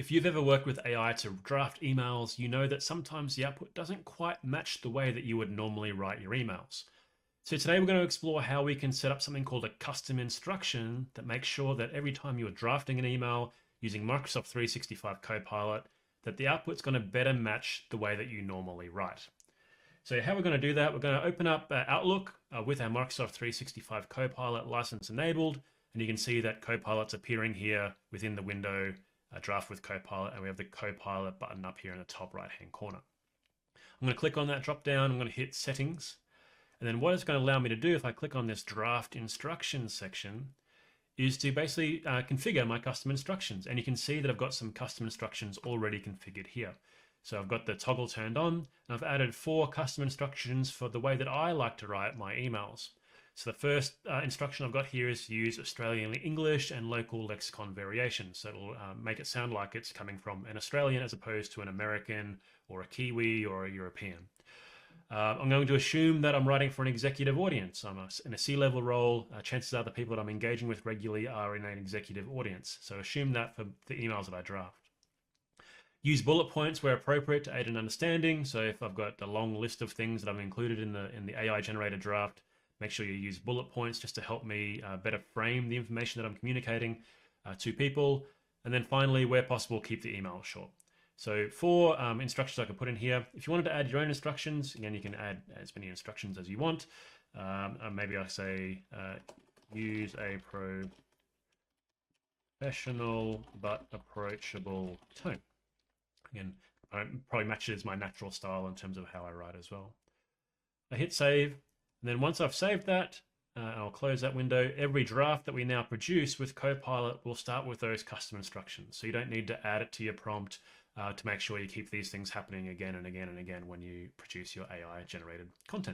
If you've ever worked with AI to draft emails, you know that sometimes the output doesn't quite match the way that you would normally write your emails. So today we're going to explore how we can set up something called a custom instruction that makes sure that every time you're drafting an email using Microsoft 365 Copilot, that the output's going to better match the way that you normally write. So how we're going to do that, we're going to open up Outlook with our Microsoft 365 Copilot license enabled, and you can see that Copilot's appearing here within the window Draft with Copilot, and we have the Copilot button up here in the top right hand corner. I'm going to click on that drop down, I'm going to hit settings, and then what it's going to allow me to do if I click on this draft instructions section is to basically configure my custom instructions. And you can see that I've got some custom instructions already configured here. So I've got the toggle turned on, and I've added 4 custom instructions for the way that I like to write my emails. So the first instruction I've got here is to use Australian English and local lexicon variations. So it'll make it sound like it's coming from an Australian as opposed to an American or a Kiwi or a European. I'm going to assume that I'm writing for an executive audience. I'm in a C-level role. Chances are the people that I'm engaging with regularly are in an executive audience. So assume that for the emails that I draft. Use bullet points where appropriate to aid in understanding. So if I've got a long list of things that I've included in the AI generated draft, make sure you use bullet points just to help me better frame the information that I'm communicating to people. And then finally, where possible, keep the email short. So 4 instructions I can put in here. If you wanted to add your own instructions, again, you can add as many instructions as you want. Maybe I say use a professional but approachable tone. Again, I probably match it as my natural style in terms of how I write as well. I hit save, and then once I've saved that, I'll close that window. Every draft that we now produce with Copilot will start with those custom instructions. So you don't need to add it to your prompt to make sure you keep these things happening again and again and again when you produce your AI generated content.